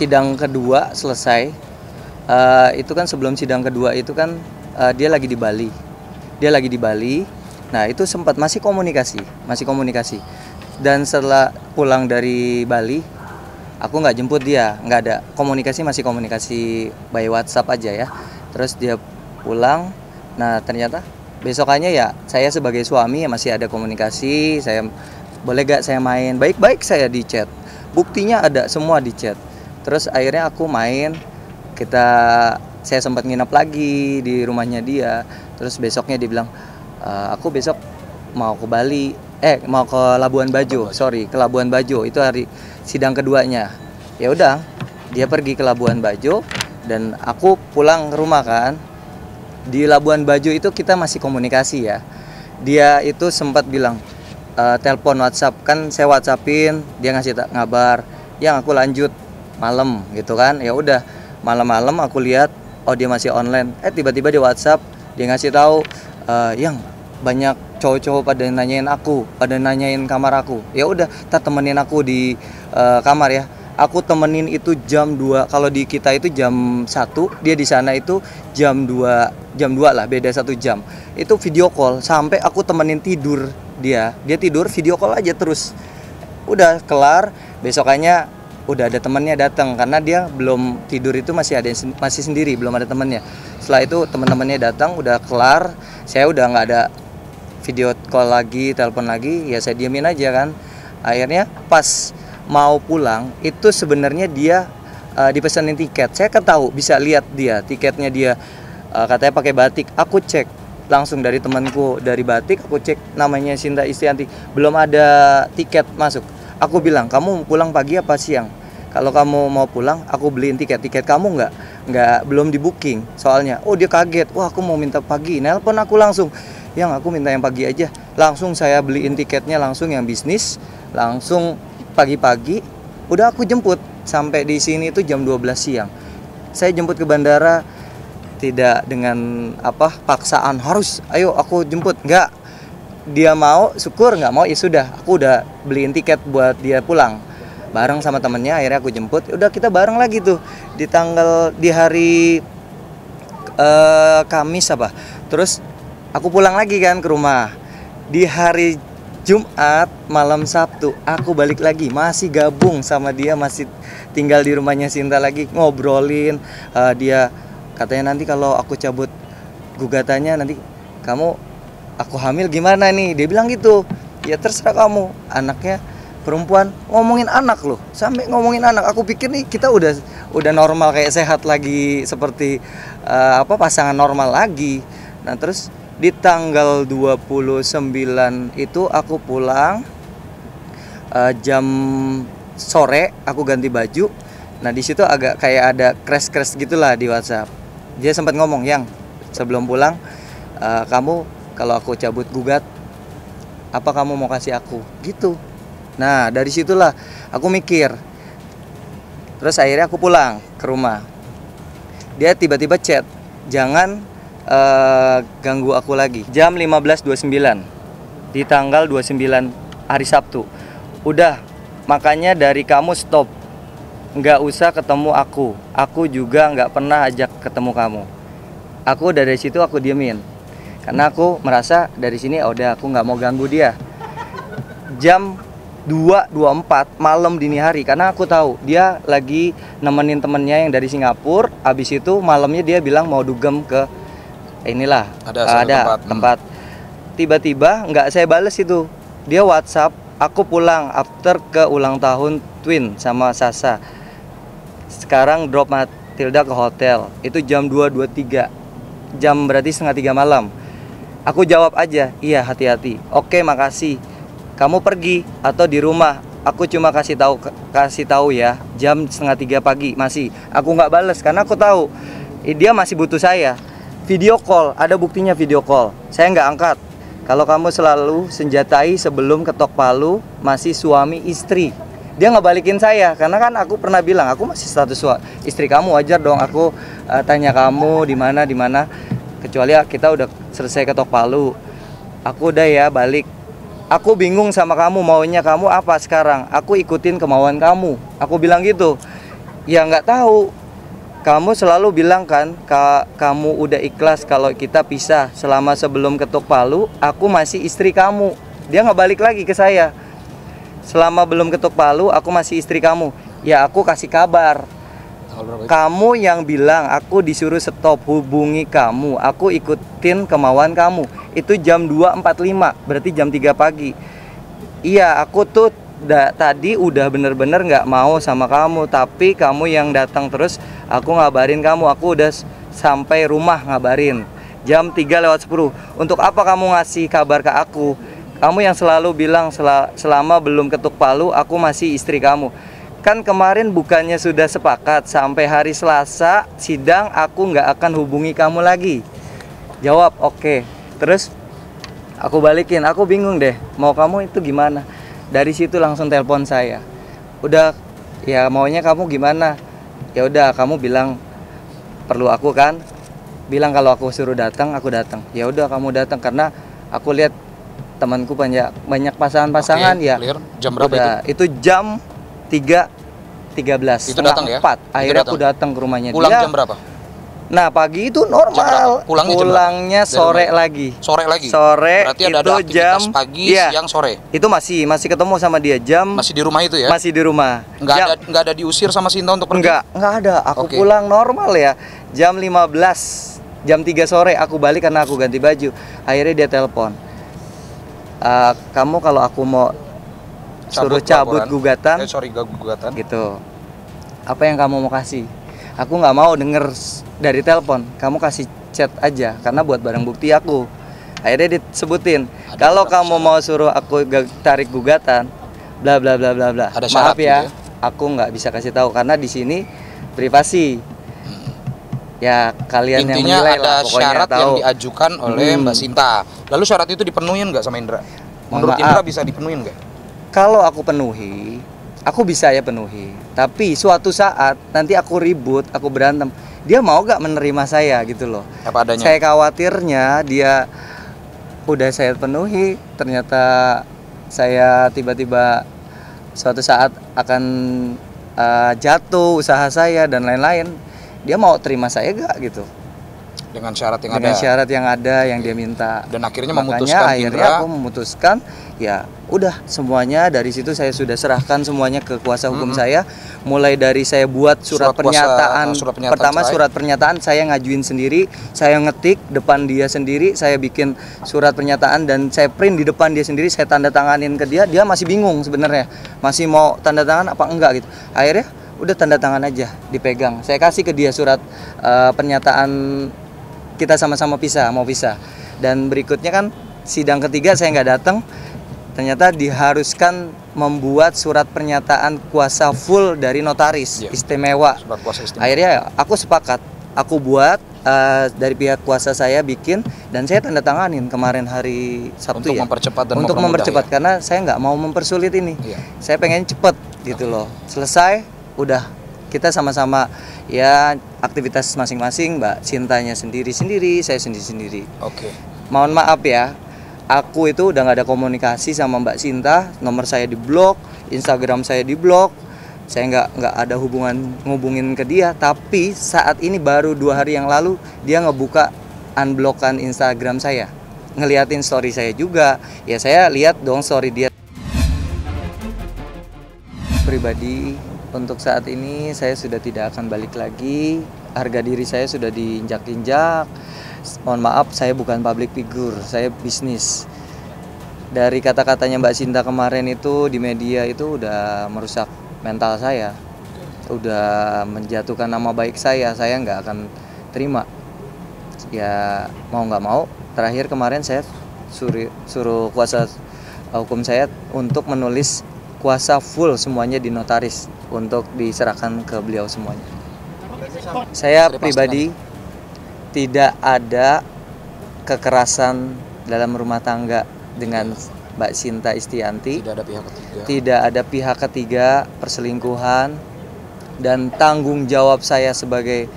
sidang kedua selesai. Itu kan sebelum sidang kedua itu kan dia lagi di Bali. Nah itu sempat masih komunikasi. Dan setelah pulang dari Bali, aku nggak jemput dia, nggak ada komunikasi, masih komunikasi by WhatsApp aja ya. Terus dia pulang, nah ternyata besokannya ya saya sebagai suami ya masih ada komunikasi. Saya boleh gak saya main, baik-baik saya di chat, buktinya ada semua di chat. Terus akhirnya aku main, saya sempat nginep lagi di rumahnya dia. Terus besoknya dia bilang, aku besok mau ke Bali, mau ke Labuan Bajo, ke Labuan Bajo, itu hari sidang keduanya. Ya udah, dia pergi ke Labuan Bajo dan aku pulang ke rumah kan. Di Labuan Bajo itu kita masih komunikasi ya. Dia itu sempat bilang, telepon WhatsApp, kan saya WhatsAppin, dia ngasih ngabar, yang aku lanjut malam gitu kan. Ya udah, malam-malam aku lihat, oh dia masih online. Tiba-tiba di WhatsApp dia ngasih tahu, yang banyak cowok-cowok pada nanyain kamar aku. Ya udah, temenin aku di kamar ya. Aku temenin itu jam 2. Kalau di kita itu jam 1, dia di sana itu jam 2 lah, beda 1 jam. Itu video call sampai aku temenin tidur dia tidur, video call aja terus. Udah kelar, besokannya udah ada temannya datang karena dia belum tidur, itu masih sendiri, belum ada temannya. Setelah itu teman-temannya datang, udah kelar, saya udah nggak ada video call lagi, telepon lagi, ya saya diamin aja kan. Akhirnya pas mau pulang itu sebenarnya dia dipesanin tiket. Saya kan tahu, bisa lihat dia tiketnya, dia katanya pakai batik. Aku cek langsung dari temanku dari batik, aku cek namanya Sinta Istianti, belum ada tiket masuk. Aku bilang, kamu pulang pagi apa siang? Kalau kamu mau pulang, aku beliin tiket kamu nggak belum di booking soalnya. Oh dia kaget, wah aku mau minta pagi, nelpon aku langsung, yang aku minta yang pagi aja. Langsung saya beliin tiketnya langsung yang bisnis, langsung pagi-pagi udah aku jemput. Sampai di sini itu jam 12 siang. Saya jemput ke bandara, tidak dengan paksaan harus ayo aku jemput, enggak. Dia mau, syukur, nggak mau ya sudah, aku udah beliin tiket buat dia pulang bareng sama temennya. Akhirnya aku jemput, udah kita bareng lagi tuh di hari Kamis terus aku pulang lagi kan ke rumah. Di hari Jumat malam Sabtu aku balik lagi, masih gabung sama dia, masih tinggal di rumahnya Sinta lagi, ngobrolin. Dia katanya nanti kalau aku cabut gugatannya, nanti aku hamil gimana nih, dia bilang gitu. Ya terserah kamu, anaknya perempuan, ngomongin anak loh, sampai ngomongin anak. Aku pikir nih kita udah normal, kayak sehat lagi, seperti pasangan normal lagi. Nah terus di tanggal 29 itu aku pulang, jam sore aku ganti baju. Nah di situ agak kayak ada crash gitulah di WhatsApp. Dia sempat ngomong, yang sebelum pulang, kamu kalau aku cabut gugat, apa kamu mau kasih aku gitu. Nah dari situlah aku mikir. Terus akhirnya aku pulang ke rumah. Dia tiba-tiba chat, jangan ganggu aku lagi. Jam 15.29 di tanggal 29 hari Sabtu. Udah, makanya dari kamu stop, nggak usah ketemu aku juga nggak pernah ajak ketemu kamu. Aku dari situ aku diemin karena aku merasa dari sini udah aku nggak mau ganggu dia. Jam 2.24 malam dini hari, karena aku tahu dia lagi nemenin temennya yang dari Singapura. Abis itu malamnya dia bilang mau dugem ke inilah, ada tempat. Tiba-tiba nggak saya bales itu, dia WhatsApp, aku pulang after ke ulang tahun Twin sama Sasa. Sekarang drop Matilda ke hotel. Itu jam 2.23. Jam berarti 2:30 malam. Aku jawab aja, iya hati-hati. Oke, makasih. Kamu pergi atau di rumah? Aku cuma kasih tahu ya. Jam 2:30 pagi masih. Aku nggak bales karena aku tahu dia masih butuh saya. Video call, ada buktinya video call. Saya nggak angkat. Kalau kamu selalu senjatai sebelum ketok palu, masih suami istri. Dia ngebalikin saya, karena kan aku pernah bilang aku masih status istri kamu, wajar dong aku tanya kamu di mana, kecuali kita udah selesai ketok palu. Aku udah ya balik. Aku bingung sama kamu, maunya kamu apa sekarang? Aku ikutin kemauan kamu. Aku bilang gitu. Ya nggak tahu. Kamu selalu bilang kan, kamu udah ikhlas kalau kita pisah. Selama sebelum ketuk palu, aku masih istri kamu. Dia nggak balik lagi ke saya. Selama belum ketuk palu, aku masih istri kamu. Ya aku kasih kabar. Kamu yang bilang aku disuruh stop hubungi kamu. Aku ikutin kemauan kamu. Itu jam 2.45, berarti jam 3 pagi. Iya, aku tuh tadi udah bener-bener nggak mau sama kamu, tapi kamu yang datang terus. Aku ngabarin kamu, aku udah sampai rumah ngabarin jam 3:10. Untuk apa kamu ngasih kabar ke aku? Kamu yang selalu bilang selama belum ketuk palu aku masih istri kamu. Kan kemarin bukannya sudah sepakat sampai hari Selasa sidang aku nggak akan hubungi kamu lagi. Jawab oke. Terus aku balikin, aku bingung deh mau kamu itu gimana. Dari situ langsung telepon saya. Udah, ya maunya kamu gimana? Ya udah, kamu bilang perlu aku kan? Bilang kalau aku suruh datang, aku datang. Ya udah, kamu datang karena aku lihat temanku banyak pasangan-pasangan. Oke, ya. Clear. Jam berapa udah, itu jam 3.13. Itu datang ya? 4. Akhirnya aku datang ke rumahnya Pulang dia. jam berapa? Nah, pagi itu normal. Pulangnya sore lagi. Sore lagi. Sore. Berarti itu ada aktivitas jam pagi, iya, siang, sore. Itu masih ketemu sama dia jam. Masih di rumah itu ya? Masih di rumah. Nggak ada diusir sama Sinta untuk pergi? Enggak ada. Aku Oke. pulang normal ya. Jam 15, jam 3 sore aku balik karena aku ganti baju. Akhirnya dia telepon. Kamu kalau aku mau suruh cabut gugatan, gugatan. gitu. Apa yang kamu mau kasih? Aku nggak mau denger dari telepon. Kamu kasih chat aja karena buat barang bukti aku. Akhirnya disebutin. Kalau kamu mau suruh aku tarik gugatan, bla bla bla bla bla. Ada Maaf syarat ya, gitu aku nggak bisa kasih tahu karena di sini privasi. Ya kalian yang Intinya menilai ada lah, pokoknya syarat tahu. yang diajukan oleh Mbak Sinta. Lalu syarat itu dipenuhin nggak sama Indra? Menurut Indra bisa dipenuhin nggak? Kalau aku penuhi, aku bisa ya penuhi. Tapi suatu saat nanti aku ribut, aku berantem, dia mau gak menerima saya gitu loh. Apa adanya? Saya khawatirnya dia udah saya penuhi, ternyata saya tiba-tiba suatu saat akan jatuh usaha saya dan lain-lain. Dia mau terima saya gak gitu? Dengan syarat yang Dengan ada. syarat yang ada yang dia minta. Dan akhirnya Makanya akhirnya Indra. aku memutuskan, ya udah semuanya dari situ saya sudah serahkan semuanya ke kuasa hukum saya. Mulai dari saya buat surat pernyataan pertama cerai. Surat pernyataan saya ngajuin sendiri, saya ngetik depan dia sendiri, saya bikin surat pernyataan dan saya print di depan dia sendiri, saya tanda tanganin ke dia. Dia masih bingung sebenarnya, masih mau tanda tangan apa enggak gitu. Akhirnya udah tanda tangan aja, dipegang. Saya kasih ke dia surat pernyataan kita sama-sama mau pisah. Dan berikutnya kan sidang ketiga saya nggak datang, ternyata diharuskan membuat surat pernyataan kuasa full dari notaris istimewa. Surat kuasa istimewa. Akhirnya aku sepakat, aku buat dari pihak kuasa saya bikin dan saya tanda tanganin kemarin hari Sabtu untuk mempercepat dan untuk mempercepat karena saya nggak mau mempersulit ini. Saya pengen cepet gitu loh, selesai udah. Kita sama-sama ya aktivitas masing-masing, Mbak Cintanya sendiri-sendiri, saya sendiri-sendiri. Oke. Mohon maaf ya, aku itu udah nggak ada komunikasi sama Mbak Cinta, nomor saya diblok, Instagram saya diblok, saya nggak ada ngubungin ke dia. Tapi saat ini baru 2 hari yang lalu dia ngebuka unblockan Instagram saya, ngeliatin story saya juga. Ya saya lihat dong story dia. Pribadi, untuk saat ini saya sudah tidak akan balik lagi. Harga diri saya sudah diinjak-injak. Mohon maaf, saya bukan public figure, saya bisnis. Dari kata-katanya Mbak Cinta kemarin itu di media itu udah merusak mental saya, udah menjatuhkan nama baik saya nggak akan terima. Ya mau nggak mau, terakhir kemarin saya suruh kuasa hukum saya untuk menulis kuasa full semuanya di notaris untuk diserahkan ke beliau semuanya. Saya pribadi tidak ada kekerasan dalam rumah tangga dengan Mbak Cinta Istianti. Tidak ada pihak ketiga. Tidak ada pihak ketiga, perselingkuhan, dan tanggung jawab saya sebagai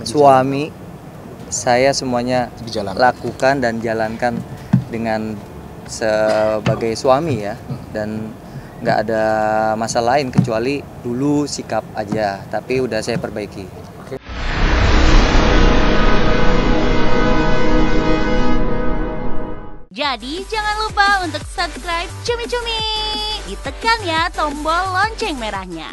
suami saya semuanya lakukan dan jalankan dengan sebagai suami ya. Dan nggak ada masalah lain kecuali dulu sikap aja, tapi udah saya perbaiki. Jadi jangan lupa untuk subscribe Cumi Cumi. Ditekan ya tombol lonceng merahnya.